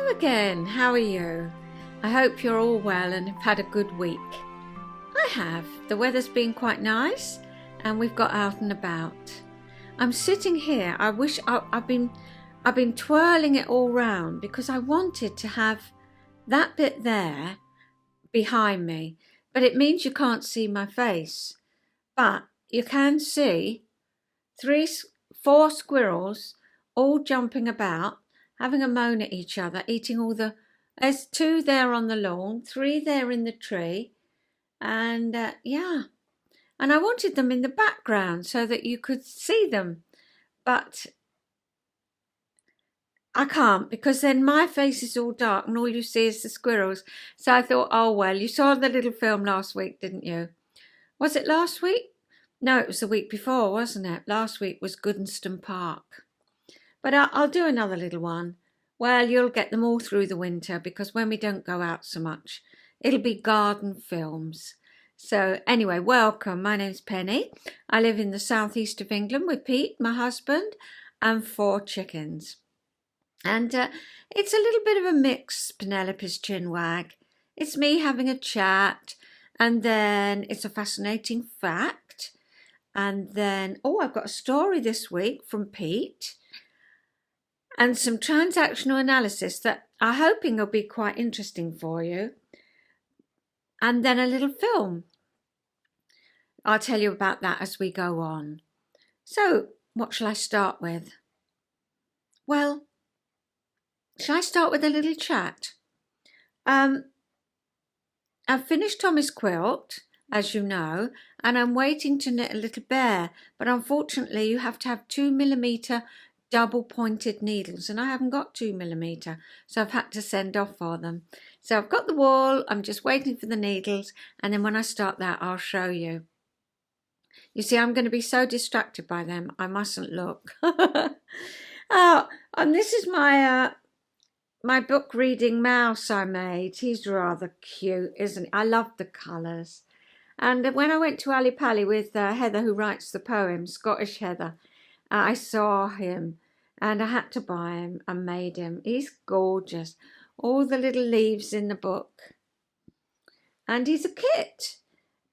again. How are you? I hope you're all well and have had a good week. I have. The weather's been quite nice and we've got out and about. I'm sitting here. I wish I've been twirling it all round because I wanted to have that bit there behind me, but it means you can't see my face. But you can see 4 squirrels all jumping about, having a moan at each other, eating all the... There's 2 there on the lawn, 3 there in the tree, and yeah. And I wanted them in the background so that you could see them, but I can't because then my face is all dark and all you see is the squirrels. So I thought, oh well, you saw the little film last week, didn't you? Was it last week? No, it was the week before, wasn't it? Last week was Goodnestone Park. But I'll do another little one. Well, you'll get them all through the winter because when we don't go out so much, it'll be garden films. So anyway, welcome. My name's Penny. I live in the southeast of England with Pete, my husband, and 4 chickens. And it's a little bit of a mix, Penelope's Chinwag. It's me having a chat, and then it's a fascinating fact. And then, I've got a story this week from Pete. And some transactional analysis that I'm hoping will be quite interesting for you. And then a little film. I'll tell you about that as we go on. So, what shall I start with? Well, shall I start with a little chat? I've finished Tommy's quilt, as you know, and I'm waiting to knit a little bear. But unfortunately, you have to have 2mm double pointed needles, and I haven't got 2mm, so I've had to send off for them. So I've got the wool, I'm just waiting for the needles, and then when I start that I'll show you. You see, I'm going to be so distracted by them I mustn't look. And this is my my book reading mouse I made. He's rather cute, isn't he? I love the colours. And when I went to Ali Pali with Heather, who writes the poem, Scottish Heather, I saw him and I had to buy him and made him. He's gorgeous. All the little leaves in the book. And he's a kit.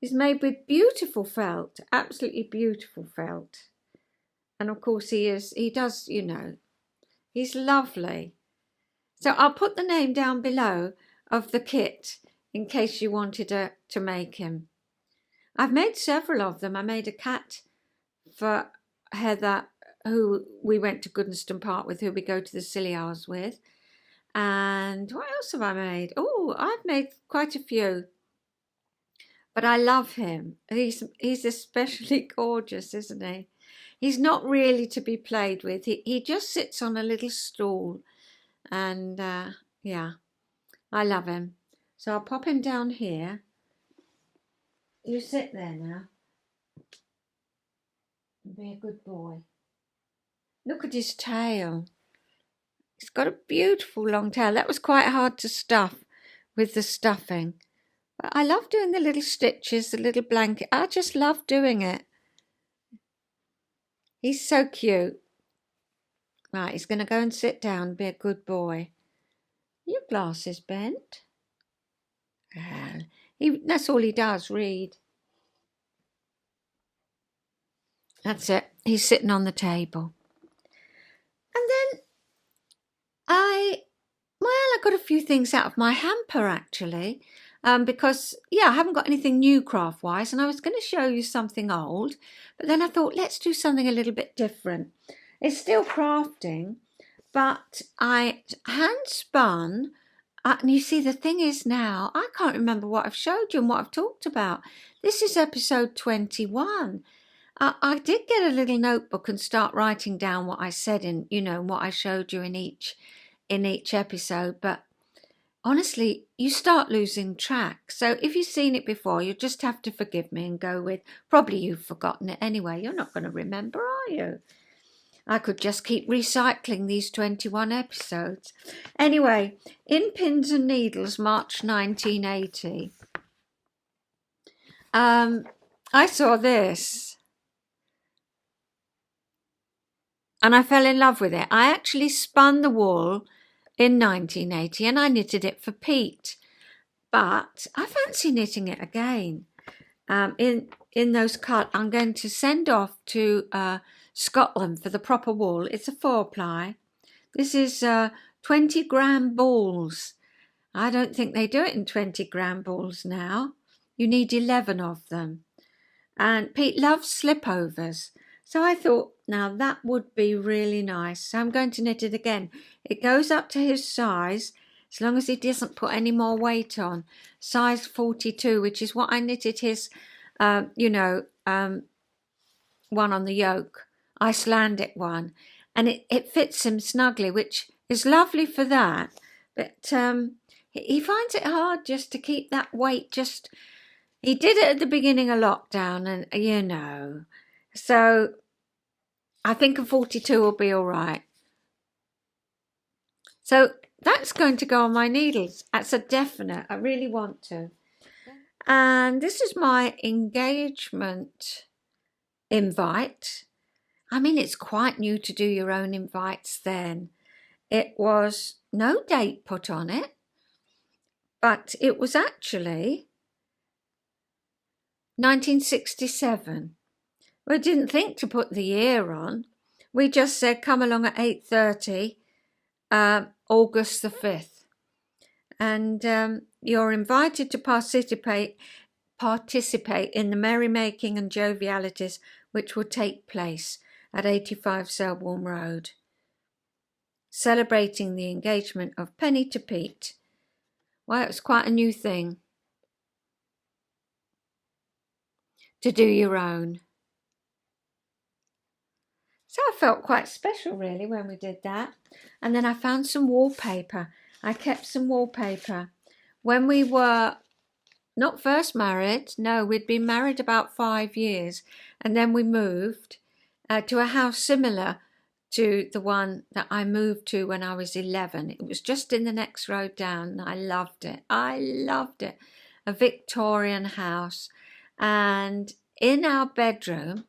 He's made with beautiful felt, absolutely beautiful felt. And of course he does, you know, he's lovely. So I'll put the name down below of the kit in case you wanted to make him. I've made several of them. I made a cat for Heather, who we went to Goodnestone Park with, who we go to the silly hours with. And what else have I made? I've made quite a few. But I love him. He's especially gorgeous, isn't he? He's not really to be played with. He just sits on a little stool. And yeah, I love him. So I'll pop him down here. You sit there now. Be a good boy. Look at his tail. He's got a beautiful long tail. That was quite hard to stuff with the stuffing. But I love doing the little stitches, the little blanket. I just love doing it. He's so cute. Right, he's going to go and sit down and be a good boy. Your glasses bent? That's all he does, read. That's it. He's sitting on the table. And then I got a few things out of my hamper actually, because I haven't got anything new craft-wise, and I was going to show you something old, but then I thought let's do something a little bit different. It's still crafting, but I hand spun. And you see, the thing is now, I can't remember what I've showed you and what I've talked about. This is episode 21. I did get a little notebook and start writing down what I said in, what I showed you in each episode. But honestly, you start losing track. So if you've seen it before, you just have to forgive me and go with, probably you've forgotten it anyway. You're not going to remember, are you? I could just keep recycling these 21 episodes. Anyway, in Pins and Needles, March 1980, I saw this. And I fell in love with it. I actually spun the wool in 1980, and I knitted it for Pete. But I fancy knitting it again. In those cut, I'm going to send off to Scotland for the proper wool. It's a 4-ply. This is 20-gram balls. I don't think they do it in 20-gram balls now. You need 11 of them. And Pete loves slipovers. So I thought, now that would be really nice. So I'm going to knit it again. It goes up to his size, as long as he doesn't put any more weight on. Size 42, which is what I knitted his, one on the yoke, Icelandic one. And it fits him snugly, which is lovely for that. But he finds it hard just to keep that weight just... He did it at the beginning of lockdown, and so I think a 42 will be all right. So that's going to go on my needles. That's a definite. I really want to. And this is my engagement invite. I mean, it's quite new to do your own invites then. It was no date put on it, but it was actually 1967. We didn't think to put the year on. We just said come along at 8:30, August the 5th. And you're invited to participate in the merrymaking and jovialities which will take place at 85 Selborne Road, celebrating the engagement of Penny to Pete. Well, it was quite a new thing to do your own. So I felt quite special really when we did that. And then I found some wallpaper. I kept some wallpaper. When we were not first married, no, we'd been married about 5 years. And then we moved to a house similar to the one that I moved to when I was 11. It was just in the next road down, and I loved it. A Victorian house. And in our bedroom,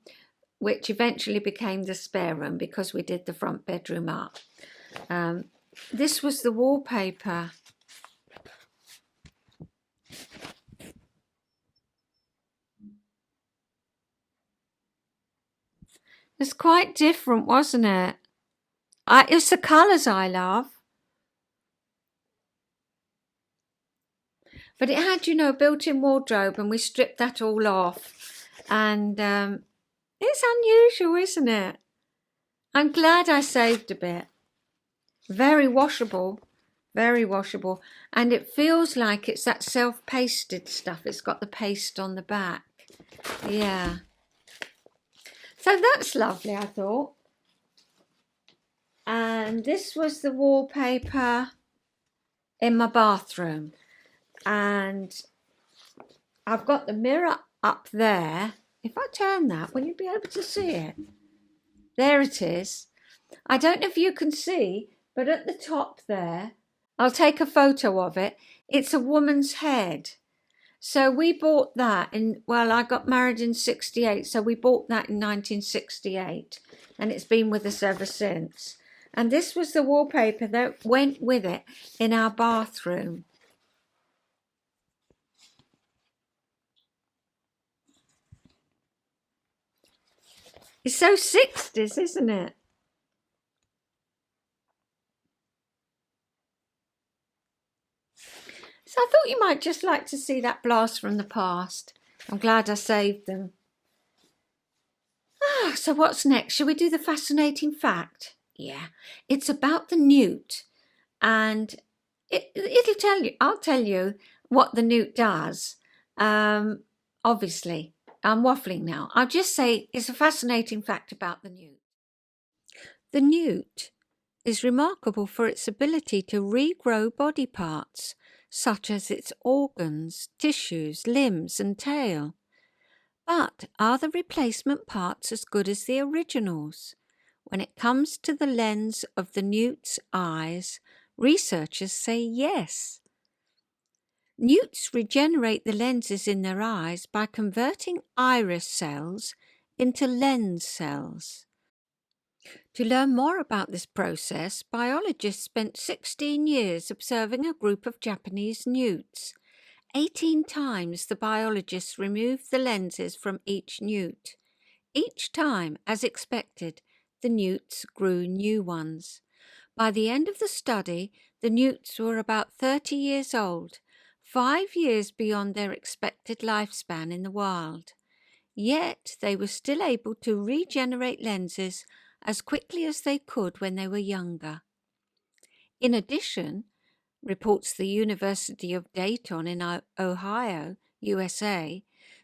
which eventually became the spare room because we did the front bedroom up, this was the wallpaper. It's quite different, wasn't it? It's the colours I love. But it had, built-in wardrobe, and we stripped that all off. And it's unusual, isn't it? I'm glad I saved a bit. Very washable. Very washable. And it feels like it's that self-pasted stuff. It's got the paste on the back. Yeah. So that's lovely, I thought. And this was the wallpaper in my bathroom. And I've got the mirror up there. If I turn that, will you be able to see it? There it is. I don't know if you can see, but at the top there, I'll take a photo of it. It's a woman's head. So we bought that I got married in 68, so we bought that in 1968, and it's been with us ever since. And this was the wallpaper that went with it in our bathroom. It's so 60s, isn't it? So I thought you might just like to see that blast from the past. I'm glad I saved them. So what's next? Shall we do the fascinating fact? Yeah, it's about the newt. And it'll tell you, I'll tell you what the newt does. Obviously, I'm waffling now. I'll just say it's a fascinating fact about the newt. The newt is remarkable for its ability to regrow body parts, such as its organs, tissues, limbs, and tail. But are the replacement parts as good as the originals? When it comes to the lens of the newt's eyes, researchers say yes. Newts regenerate the lenses in their eyes by converting iris cells into lens cells. To learn more about this process, biologists spent 16 years observing a group of Japanese newts. 18 times the biologists removed the lenses from each newt. Each time, as expected, the newts grew new ones. By the end of the study, the newts were about 30 years old, 5 years beyond their expected lifespan in the wild. Yet they were still able to regenerate lenses as quickly as they could when they were younger. In addition, reports the University of Dayton in Ohio, USA,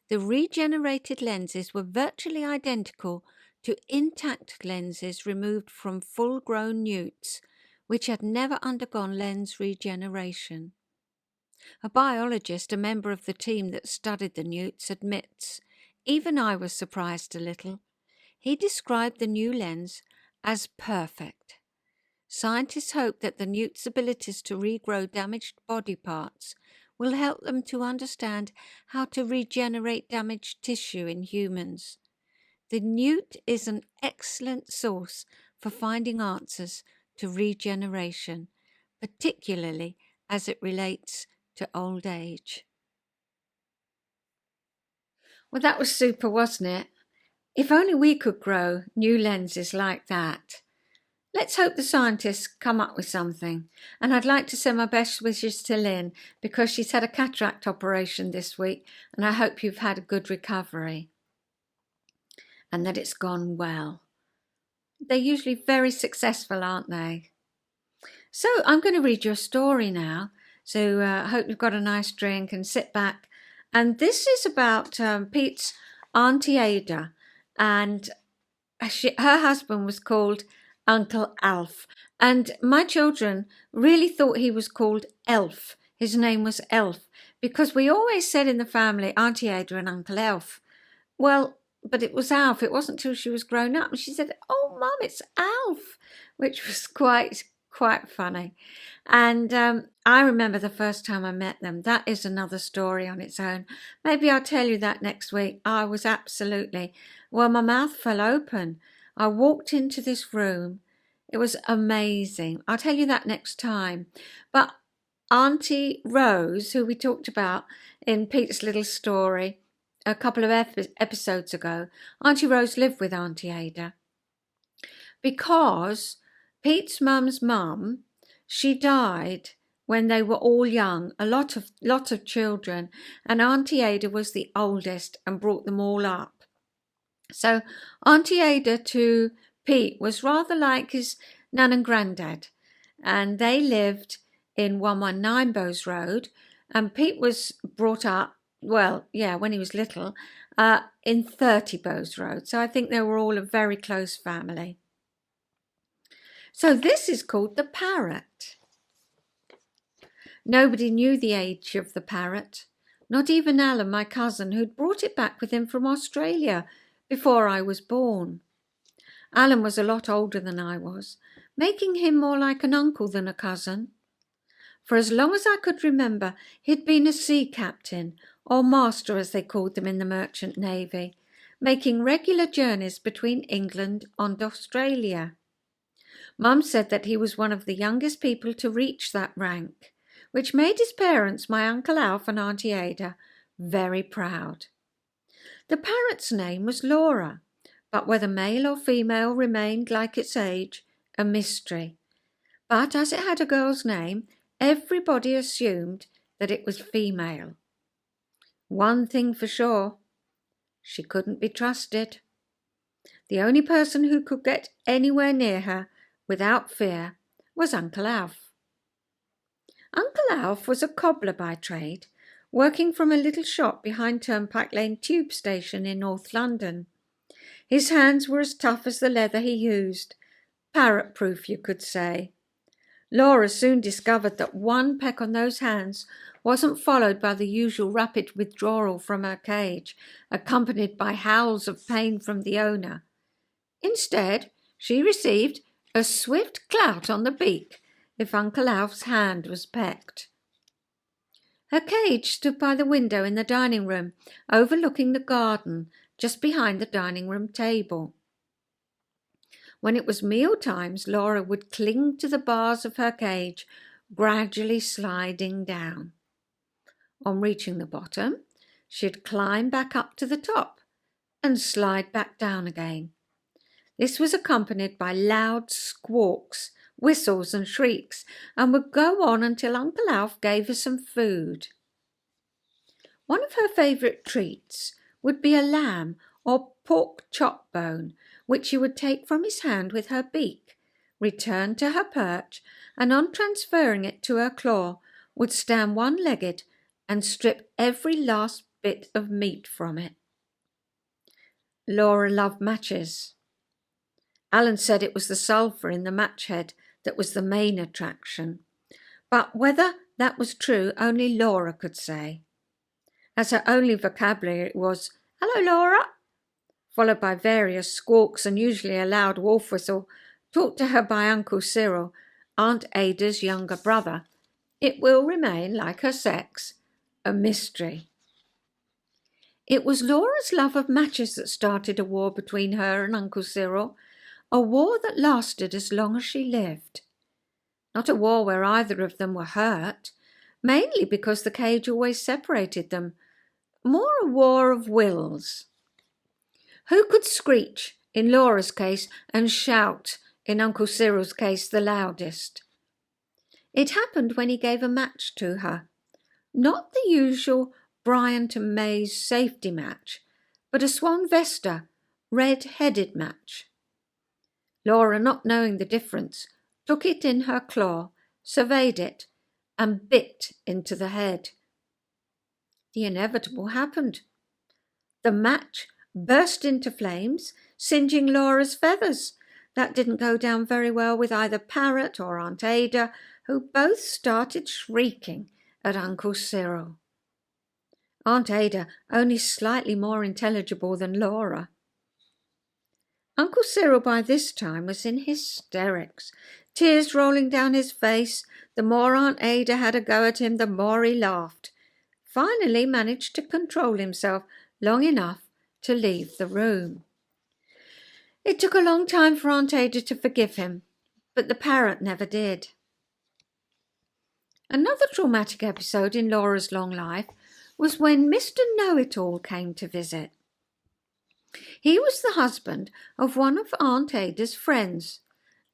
the regenerated lenses were virtually identical to intact lenses removed from full-grown newts, which had never undergone lens regeneration. A biologist, a member of the team that studied the newts, admits, "Even I was surprised a little." He described the new lens as perfect. Scientists hope that the newt's abilities to regrow damaged body parts will help them to understand how to regenerate damaged tissue in humans. The newt is an excellent source for finding answers to regeneration, particularly as it relates to old age. Well, that was super, wasn't it? If only we could grow new lenses like that. Let's hope the scientists come up with something. And I'd like to send my best wishes to Lynn because she's had a cataract operation this week, and I hope you've had a good recovery and that it's gone well. They're usually very successful, aren't they? So I'm going to read you a story now. So I hope you've got a nice drink and sit back. And this is about Pete's Auntie Ada, and her husband was called Uncle Alf. And my children really thought he was called Elf. His name was Elf, because we always said in the family, Auntie Ada and Uncle Elf. Well, but it was Alf. It wasn't till she was grown up. And she said, "Oh, Mum, it's Alf," which was quite funny. And I remember the first time I met them. That is another story on its own. Maybe I'll tell you that next week. I was absolutely, well, my mouth fell open. I walked into this room. It was amazing. I'll tell you that next time. But Auntie Rose, who we talked about in Pete's little story a couple of episodes ago, Auntie Rose lived with Auntie Ada because Pete's mum's mum, she died when they were all young, a lot of children, and Auntie Ada was the oldest and brought them all up. So Auntie Ada to Pete was rather like his nan and granddad, and they lived in 119 Bowes Road, and Pete was brought up, well, yeah, when he was little, in 30 Bowes Road. So I think they were all a very close family. So this is called the Parrot. Nobody knew the age of the parrot, not even Alan, my cousin, who'd brought it back with him from Australia before I was born. Alan was a lot older than I was, making him more like an uncle than a cousin. For as long as I could remember, he'd been a sea captain, or master as they called them in the merchant navy, making regular journeys between England and Australia. Mum said that he was one of the youngest people to reach that rank, which made his parents, my Uncle Alf and Auntie Ada, very proud. The parrot's name was Laura, but whether male or female remained, like its age, a mystery. But as it had a girl's name, everybody assumed that it was female. One thing for sure, she couldn't be trusted. The only person who could get anywhere near her without fear was Uncle Alf. Uncle Alf was a cobbler by trade, working from a little shop behind Turnpike Lane Tube Station in North London. His hands were as tough as the leather he used, parrot-proof, you could say. Laura soon discovered that one peck on those hands wasn't followed by the usual rapid withdrawal from her cage, accompanied by howls of pain from the owner. Instead, she received a swift clout on the beak if Uncle Alf's hand was pecked. Her cage stood by the window in the dining room, overlooking the garden, just behind the dining room table. When it was meal times, Laura would cling to the bars of her cage, gradually sliding down. On reaching the bottom, she'd climb back up to the top and slide back down again. This was accompanied by loud squawks, whistles and shrieks, and would go on until Uncle Alf gave her some food. One of her favourite treats would be a lamb or pork chop bone, which she would take from his hand with her beak, return to her perch, and on transferring it to her claw, would stand one-legged and strip every last bit of meat from it. Laura loved matches. Alan said it was the sulphur in the match head that was the main attraction, but whether that was true only Laura could say, as her only vocabulary was, "Hello, Laura," followed by various squawks and usually a loud wolf whistle, taught to her by Uncle Cyril, Aunt Ada's younger brother. It will remain, like her sex, a mystery. It was Laura's love of matches that started a war between her and Uncle Cyril, a war that lasted as long as she lived. Not a war where either of them were hurt, mainly because the cage always separated them, more a war of wills. Who could screech, in Laura's case, and shout, in Uncle Cyril's case, the loudest? It happened when he gave a match to her. Not the usual Bryant and May's safety match, but a Swan Vesta, red-headed match. Laura, not knowing the difference, took it in her claw, surveyed it, and bit into the head. The inevitable happened. The match burst into flames, singeing Laura's feathers. That didn't go down very well with either Parrot or Aunt Ada, who both started shrieking at Uncle Cyril. Aunt Ada only slightly more intelligible than Laura. Uncle Cyril by this time was in hysterics, tears rolling down his face. The more Aunt Ada had a go at him, the more he laughed. Finally managed to control himself long enough to leave the room. It took a long time for Aunt Ada to forgive him, but the parrot never did. Another traumatic episode in Laura's long life was when Mr. Know-it-all came to visit. He was the husband of one of Aunt Ada's friends.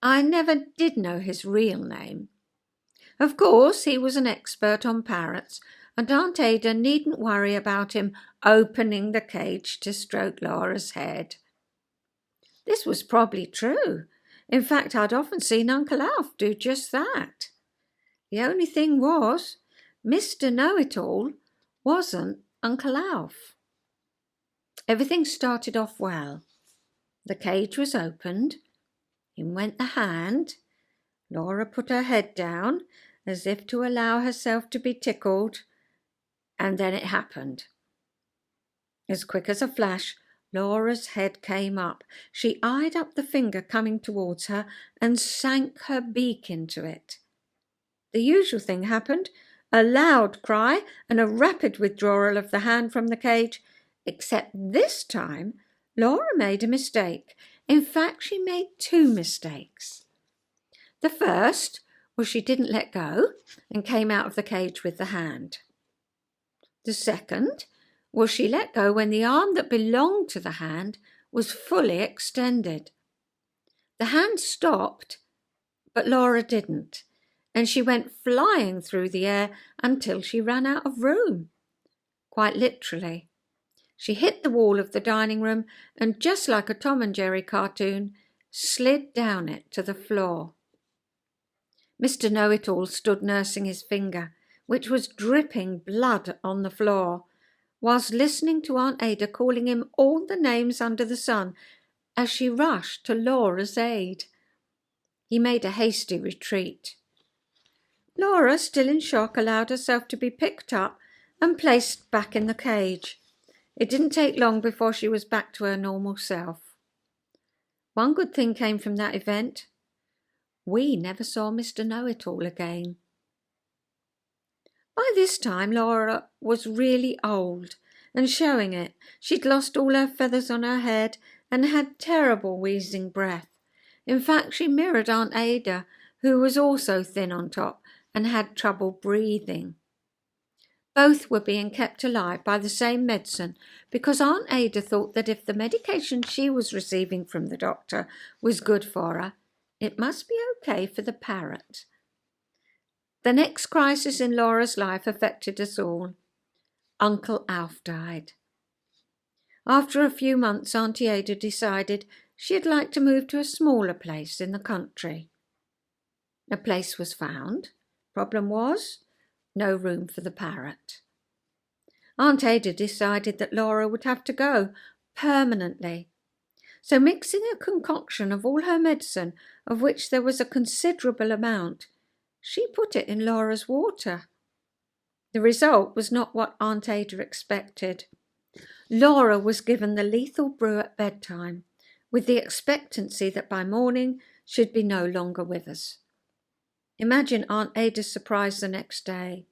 I never did know his real name. Of course, he was an expert on parrots, and Aunt Ada needn't worry about him opening the cage to stroke Laura's head. This was probably true. In fact, I'd often seen Uncle Alf do just that. The only thing was, Mr. Know-it-all wasn't Uncle Alf. Everything started off well. The cage was opened. In went the hand. Laura put her head down, as if to allow herself to be tickled, and then it happened. As quick as a flash, Laura's head came up. She eyed up the finger coming towards her and sank her beak into it. The usual thing happened, a loud cry and a rapid withdrawal of the hand from the cage, except this time Laura made a mistake. In fact, she made two mistakes. The first was she didn't let go and came out of the cage with the hand. The second was she let go when the arm that belonged to the hand was fully extended. The hand stopped, but Laura didn't, and she went flying through the air until she ran out of room. Quite literally. She hit the wall of the dining room and, just like a Tom and Jerry cartoon, slid down it to the floor. Mr. Know-it-all stood nursing his finger, which was dripping blood on the floor, whilst listening to Aunt Ada calling him all the names under the sun as she rushed to Laura's aid. He made a hasty retreat. Laura, still in shock, allowed herself to be picked up and placed back in the cage. It didn't take long before she was back to her normal self. One good thing came from that event. We never saw Mr. Know-it-all again. By this time, Laura was really old and showing it. She'd lost all her feathers on her head and had terrible wheezing breath. In fact, she mirrored Aunt Ada, who was also thin on top and had trouble breathing. Both were being kept alive by the same medicine because Aunt Ada thought that if the medication she was receiving from the doctor was good for her, it must be okay for the parrot. The next crisis in Laura's life affected us all. Uncle Alf died. After a few months, Auntie Ada decided she'd like to move to a smaller place in the country. A place was found. Problem was, no room for the parrot. Aunt Ada decided that Laura would have to go permanently. So mixing a concoction of all her medicine, of which there was a considerable amount, she put it in Laura's water. The result was not what Aunt Ada expected. Laura was given the lethal brew at bedtime, with the expectancy that by morning she'd be no longer with us. Imagine Aunt Ada's surprise the next day.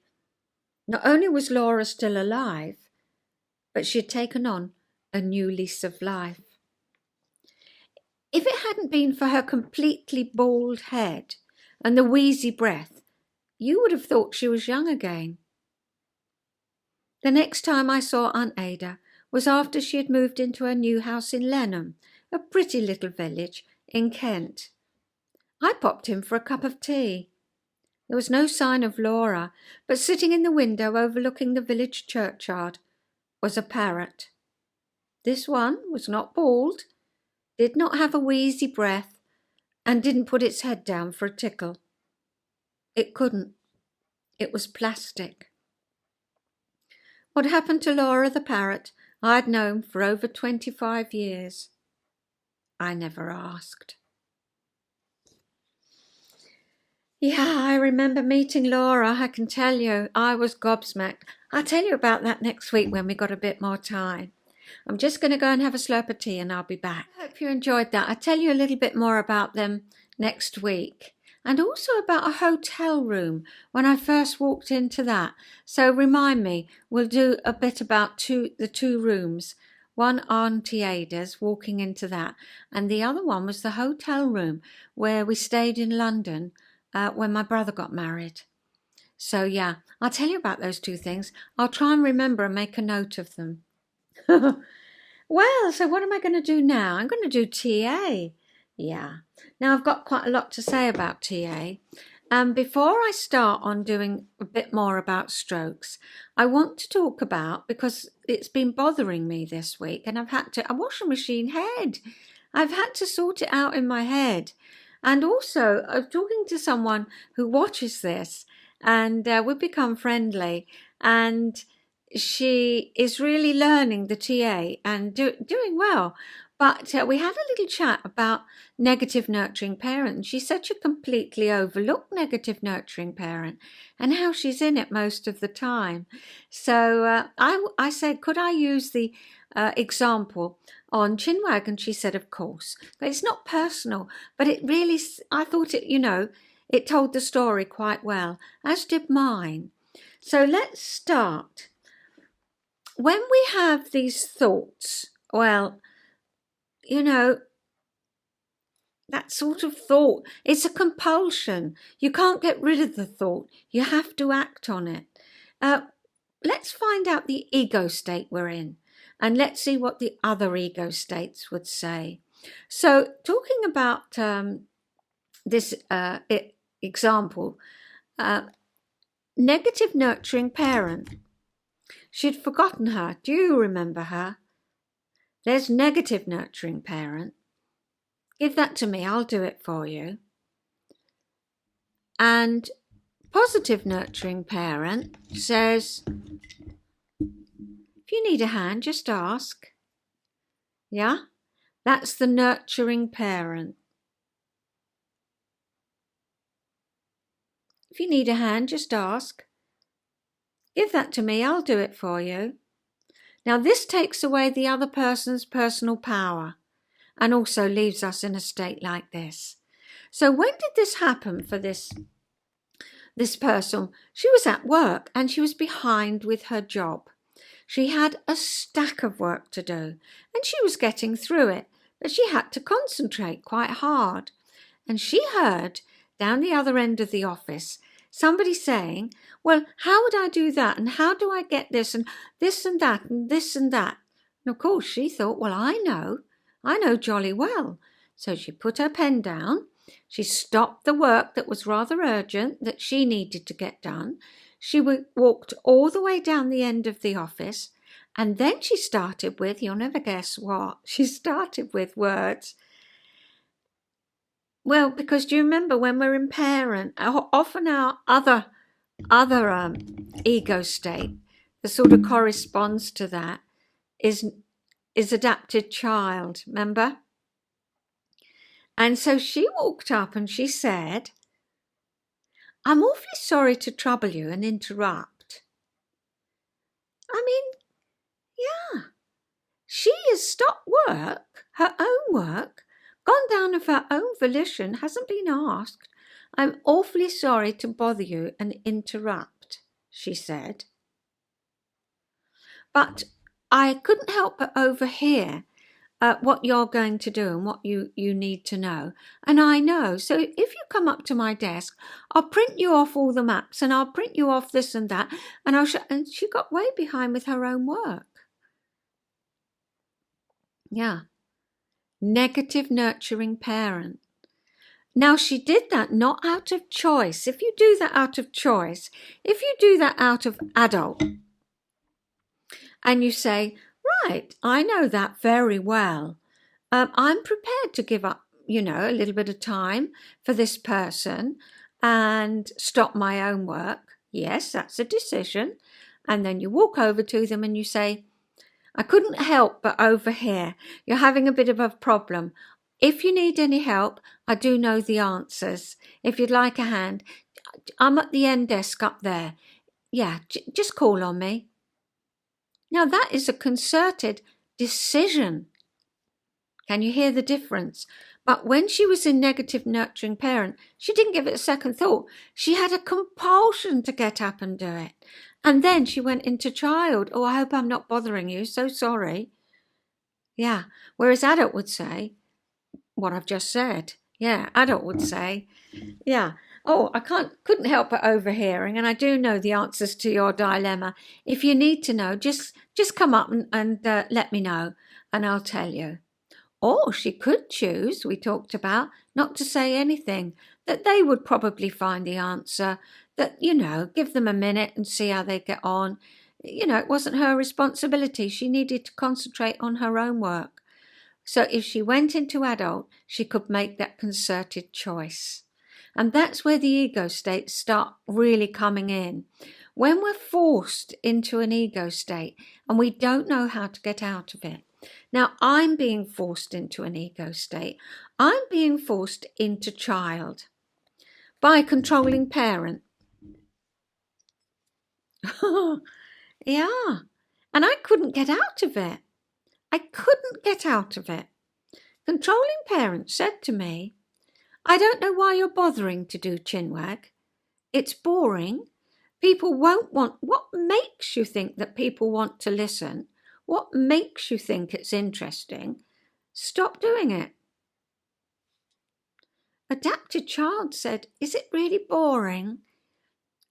Not only was Laura still alive, but she had taken on a new lease of life. If it hadn't been for her completely bald head and the wheezy breath, you would have thought she was young again. The next time I saw Aunt Ada was after she had moved into her new house in Lenham, a pretty little village in Kent. I popped in for a cup of tea. There was no sign of Laura, but sitting in the window overlooking the village churchyard was a parrot. This one was not bald, did not have a wheezy breath, and didn't put its head down for a tickle. It couldn't. It was plastic. What happened to Laura the parrot I'd known for over 25 years. I never asked. Yeah, I remember meeting Laura, I can tell you. I was gobsmacked. I'll tell you about that next week when we got a bit more time. I'm just going to go and have a slurp of tea and I'll be back. I hope you enjoyed that. I'll tell you a little bit more about them next week. And also about a hotel room when I first walked into that. So remind me, we'll do a bit about the two rooms. One Auntie Ada's, walking into that. And the other one was the hotel room where we stayed in London when my brother got married. So yeah, I'll tell you about those two things. I'll try and remember and make a note of them. Well, so what am I going to do now? I'm going to do TA. Yeah. Now I've got quite a lot to say about TA. Before I start on doing a bit more about strokes, I want to talk about, because it's been bothering me this week, and I've had to, a washing machine head. I've had to sort it out in my head. And also, I'm talking to someone who watches this, and we've become friendly, and she is really learning the TA and doing well. But we had a little chat about negative nurturing parent. And she's such a completely overlooked negative nurturing parent and how she's in it most of the time. So I said, could I use the example on Chinwag? And she said, of course. But it's not personal, but it really, I thought it, it told the story quite well, as did mine. So let's start. When we have these thoughts, well, that sort of thought, it's a compulsion. You can't get rid of the thought. You have to act on it. Let's find out the ego state we're in, and let's see what the other ego states would say. So talking about this example, negative nurturing parent. She'd forgotten her. Do you remember her? There's negative nurturing parent. Give that to me, I'll do it for you. And positive nurturing parent says, if you need a hand, just ask. Yeah? That's the nurturing parent. If you need a hand, just ask. Give that to me, I'll do it for you. Now this takes away the other person's personal power and also leaves us in a state like this. So when did this happen for this person? She was at work and she was behind with her job. She had a stack of work to do and she was getting through it, but she had to concentrate quite hard. And she heard down the other end of the office somebody saying, well, how would I do that? And how do I get this and that and this and that? And of course she thought, well, I know jolly well. So she put her pen down. She stopped the work that was rather urgent that she needed to get done. She walked all the way down the end of the office. And then she started with, you'll never guess what, she started with words. Well, because do you remember when we're in parent, often our other ego state that sort of corresponds to that is adapted child, remember? And so she walked up and she said, I'm awfully sorry to trouble you and interrupt. I mean, yeah, she has stopped work, her own work, gone down of her own volition, hasn't been asked. I'm awfully sorry to bother you and interrupt, she said. But I couldn't help but overhear what you're going to do and what you need to know. And I know. So if you come up to my desk, I'll print you off all the maps and I'll print you off this and that. And and she got way behind with her own work. Yeah. Negative nurturing parent. Now she did that not out of choice. If you do that out of choice, if you do that out of adult, and you say, right, I know that very well. I'm prepared to give up, a little bit of time for this person and stop my own work. Yes, that's a decision. And then you walk over to them and you say, I couldn't help but overhear. You're having a bit of a problem. If you need any help, I do know the answers. If you'd like a hand, I'm at the end desk up there. Yeah, just call on me. Now that is a concerted decision. Can you hear the difference? But when she was in negative nurturing parent, she didn't give it a second thought. She had a compulsion to get up and do it. And then she went into child. Oh, I hope I'm not bothering you. So sorry. Yeah. Whereas adult would say what I've just said. Yeah. Adult would say, yeah. Oh, I couldn't help but overhearing, and I do know the answers to your dilemma. If you need to know, just come up and let me know, and I'll tell you. Or she could choose, we talked about, not to say anything, that they would probably find the answer, that, give them a minute and see how they get on. It wasn't her responsibility. She needed to concentrate on her own work. So if she went into adult, she could make that concerted choice. And that's where the ego states start really coming in. When we're forced into an ego state and we don't know how to get out of it. Now, I'm being forced into an ego state. I'm being forced into child by a controlling parent. Yeah. And I couldn't get out of it. I couldn't get out of it. Controlling parent said to me, I don't know why you're bothering to do Chinwag. It's boring. People won't want. What makes you think that people want to listen? What makes you think it's interesting? Stop doing it. Adapted child said, is it really boring?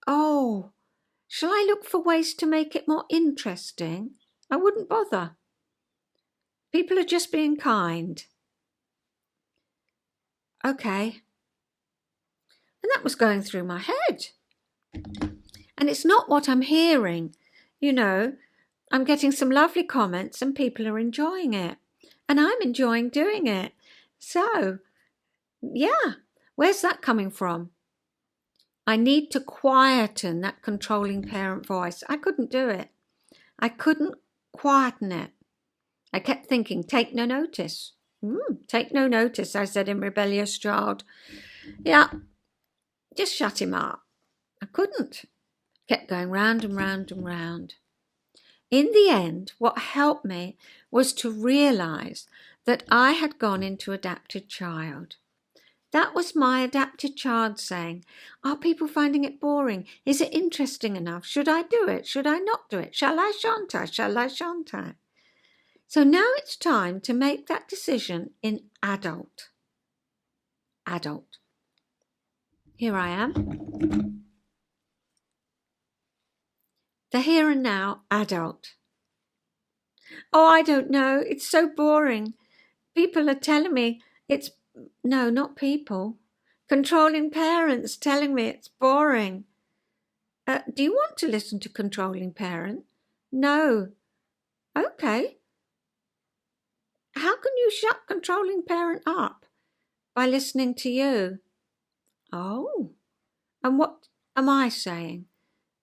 Oh, shall I look for ways to make it more interesting? I wouldn't bother. People are just being kind. Okay. And that was going through my head. And it's not what I'm hearing. I'm getting some lovely comments and people are enjoying it. And I'm enjoying doing it. So, yeah, where's that coming from? I need to quieten that controlling parent voice. I couldn't do it. I couldn't quieten it. I kept thinking, take no notice. Take no notice, I said in rebellious child. Yeah, just shut him up. I couldn't. Kept going round and round and round. In the end, what helped me was to realise that I had gone into adapted child. That was my adapted child saying, are people finding it boring? Is it interesting enough? Should I do it? Should I not do it? Shall I, shan't I? Shall I, shan't I? So now it's time to make that decision in adult. adult. Here I am. The here and now adult. Oh, I don't know. It's so boring. People are telling me no, not people. Controlling parents telling me it's boring. Do you want to listen to controlling parent? No. Okay. How can you shut controlling parent up? By listening to you. Oh. And what am I saying?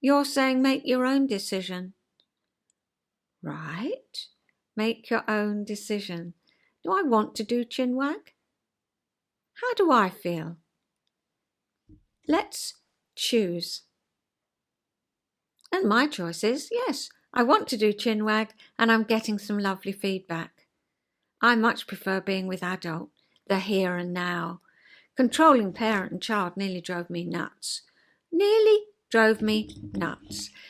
You're saying make your own decision. Right. Make your own decision. Do I want to do Chinwag? How do I feel? Let's choose. And my choice is, yes, I want to do Chinwag and I'm getting some lovely feedback. I much prefer being with adult, the here and now. Controlling parent and child nearly drove me nuts.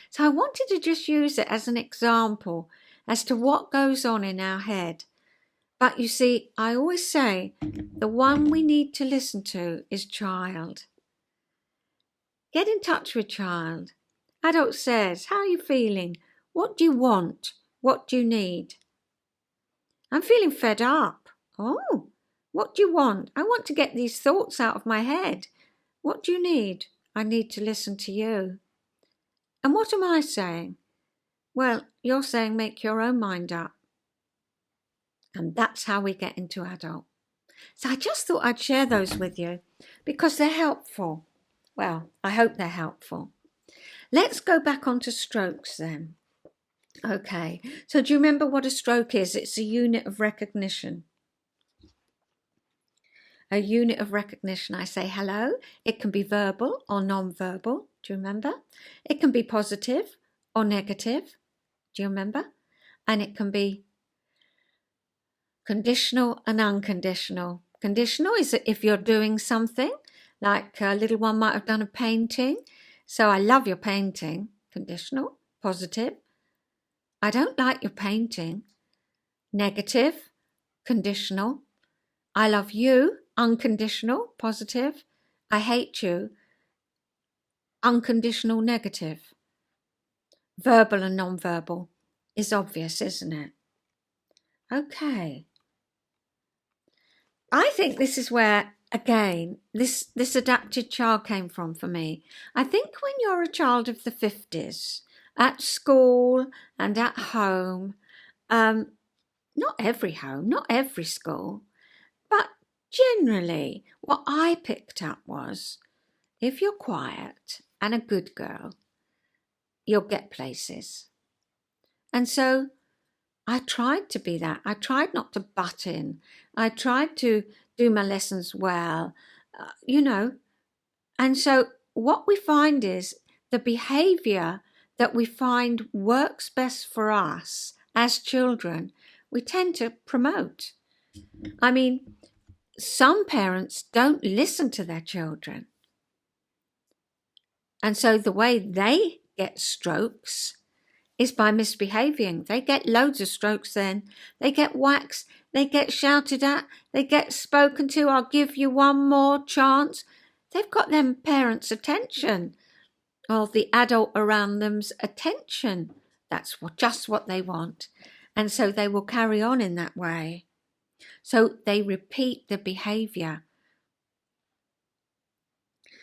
So I wanted to just use it as an example as to what goes on in our head. But you see, I always say the one we need to listen to is child. Get in touch with child. Adult says, how are you feeling? What do you want? What do you need? I'm feeling fed up. Oh, what do you want? I want to get these thoughts out of my head. What do you need? I need to listen to you. And what am I saying? Well, you're saying make your own mind up. And that's how we get into adult. So I just thought I'd share those with you because they're helpful. Well, I hope they're helpful. Let's go back onto strokes then. Okay, so do you remember what a stroke is? It's a unit of recognition. A unit of recognition. I say hello. It can be verbal or non-verbal. Do you remember? It can be positive or negative. Do you remember? And it can be conditional and unconditional. Conditional is if you're doing something, like a little one might have done a painting. So I love your painting. Conditional. Positive. I don't like your painting. Negative. Conditional. I love you. Unconditional. Positive. I hate you. Unconditional. Negative. Verbal and non-verbal is obvious, isn't it? Okay. I think this is where, again, this adapted child came from for me. I think when you're a child of the 50s, at school and at home, not every home, not every school, but generally what I picked up was, if you're quiet and a good girl, you'll get places. And so I tried to be that. I tried not to butt in. I tried to do my lessons well, And so what we find is the behaviour that we find works best for us as children, we tend to promote. I mean, some parents don't listen to their children. And so the way they get strokes is by misbehaving. They get loads of strokes then. They get whacked, they get shouted at, they get spoken to, I'll give you one more chance. They've got them parents' attention, or the adult around them's attention. That's just what they want. And so they will carry on in that way. So they repeat the behaviour.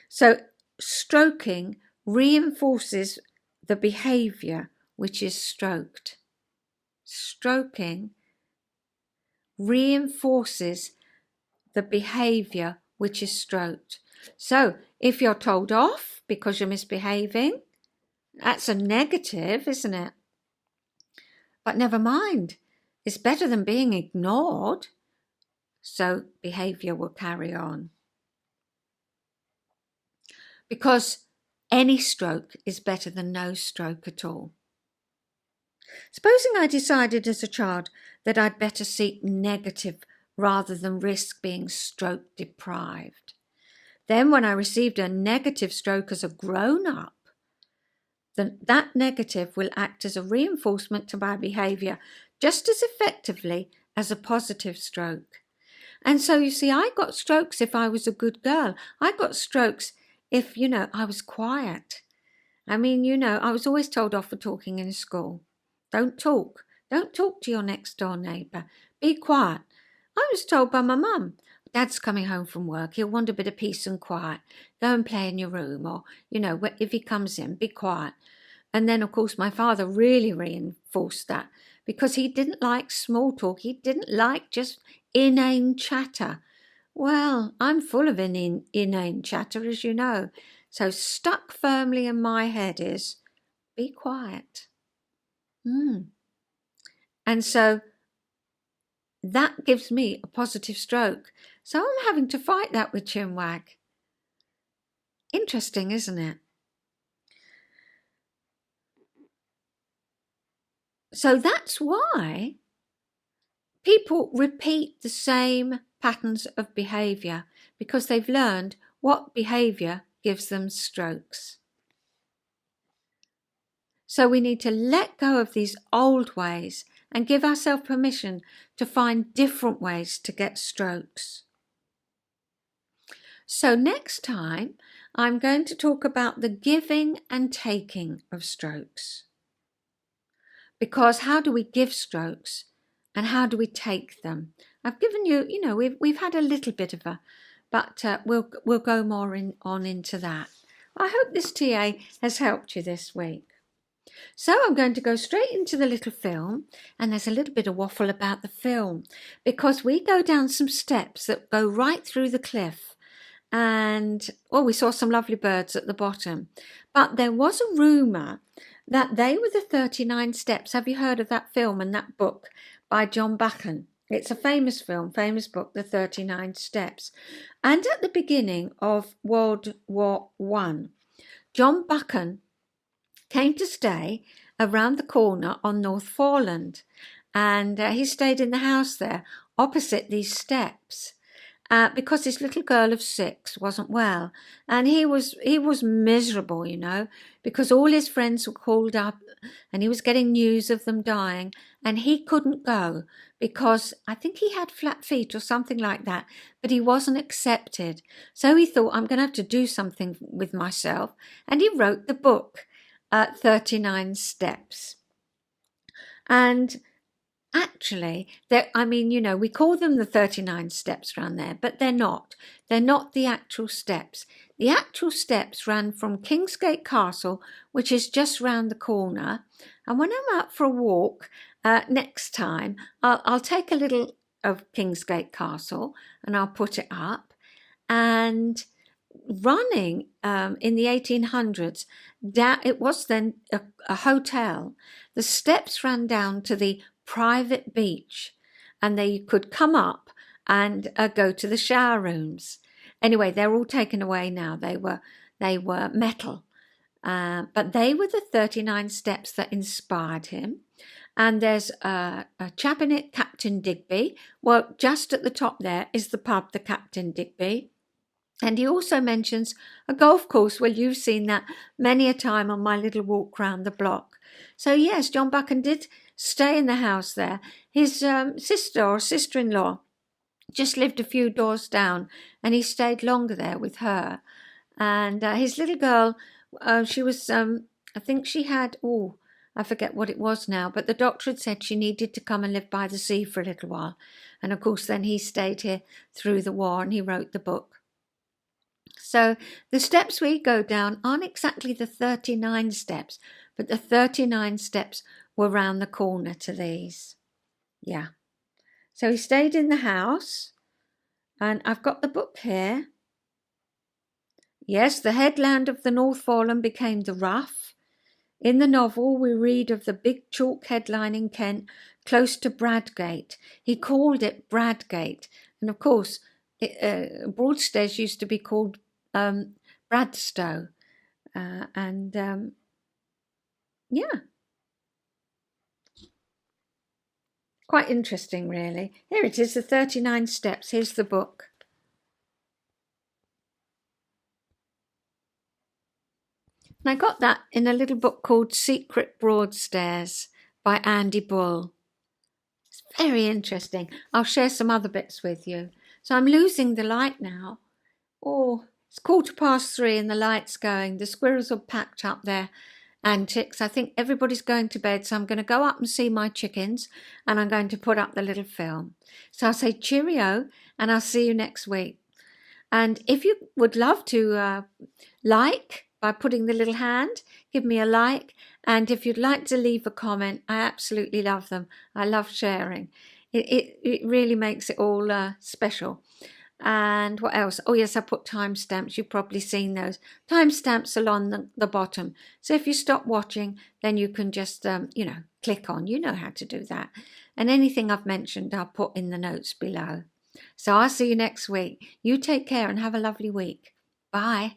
So stroking reinforces the behaviour which is stroked. Stroking reinforces the behaviour which is stroked. So if you're told off because you're misbehaving, that's a negative, isn't it? But never mind, it's better than being ignored. So behaviour will carry on. Because any stroke is better than no stroke at all. Supposing I decided as a child that I'd better seek negative rather than risk being stroke deprived. Then when I received a negative stroke as a grown-up, then that negative will act as a reinforcement to my behaviour just as effectively as a positive stroke. And so you see, I got strokes if I was a good girl. I got strokes if, I was quiet. I mean, I was always told off for talking in school. Don't talk. Don't talk to your next door neighbour. Be quiet. I was told by my mum, Dad's coming home from work. He'll want a bit of peace and quiet. Go and play in your room, or, if he comes in, be quiet. And then, of course, my father really reinforced that because he didn't like small talk. He didn't like just inane chatter. Well, I'm full of inane chatter, as you know. So stuck firmly in my head is, be quiet. And so that gives me a positive stroke. So I'm having to fight that with Chinwag. Interesting, isn't it? So that's why people repeat the same patterns of behaviour, because they've learned what behaviour gives them strokes. So we need to let go of these old ways and give ourselves permission to find different ways to get strokes. So next time, I'm going to talk about the giving and taking of strokes. Because how do we give strokes and how do we take them? I've given you, we've had a little bit of but we'll go more on into that. I hope this TA has helped you this week. So I'm going to go straight into the little film, and there's a little bit of waffle about the film because we go down some steps that go right through the cliff, and we saw some lovely birds at the bottom. But there was a rumour that they were the 39 steps. Have you heard of that film and that book by John Buchan? It's a famous film, famous book, The 39 Steps. And at the beginning of World War I, John Buchan came to stay around the corner on North Foreland, and he stayed in the house there opposite these steps because his little girl of 6 wasn't well, and he was miserable, because all his friends were called up and he was getting news of them dying, and he couldn't go because I think he had flat feet or something like that, but he wasn't accepted. So he thought, I'm going to have to do something with myself, and he wrote the book 39 Steps. And actually, we call them the 39 steps around there, but they're not. They're not the actual steps. The actual steps ran from Kingsgate Castle, which is just round the corner. And when I'm out for a walk next time, I'll take a little of Kingsgate Castle and I'll put it up. And running in the 1800s, it was then a hotel. The steps ran down to the private beach, and they could come up and go to the shower rooms. Anyway, they're all taken away now. They were metal, but they were the 39 steps that inspired him. And there's a chap in it, Captain Digby. Well, just at the top there is the pub, the Captain Digby. And he also mentions a golf course. Well, you've seen that many a time on my little walk round the block. So yes, John Buchan did stay in the house there. His sister or sister-in-law just lived a few doors down, and he stayed longer there with her. And his little girl, she was, I think she had, I forget what it was now, but the doctor had said she needed to come and live by the sea for a little while. And of course, then he stayed here through the war, and he wrote the book. So the steps we go down aren't exactly the 39 steps, but the 39 steps were round the corner to these. Yeah. So he stayed in the house, and I've got the book here. Yes, the headland of the North Foreland became the Rough. In the novel, we read of the big chalk headline in Kent, close to Bradgate. He called it Bradgate. And of course, Broadstairs used to be called Bradstow. Yeah. Quite interesting, really. Here it is, the 39 steps. Here's the book. And I got that in a little book called Secret Broadstairs by Andy Bull. It's very interesting. I'll share some other bits with you. So I'm losing the light now. Oh, it's 3:15 and the light's going. The squirrels are packed up their antics. I think everybody's going to bed, so I'm going to go up and see my chickens, and I'm going to put up the little film. So I'll say cheerio, and I'll see you next week. And if you would love to like by putting the little hand, give me a like. And if you'd like to leave a comment, I absolutely love them. I love sharing. It really makes it all special. And what else? Oh yes, I put timestamps. You've probably seen those timestamps along the bottom. So if you stop watching, then you can just click on. You know how to do that. And anything I've mentioned, I'll put in the notes below. So I'll see you next week. You take care and have a lovely week. Bye.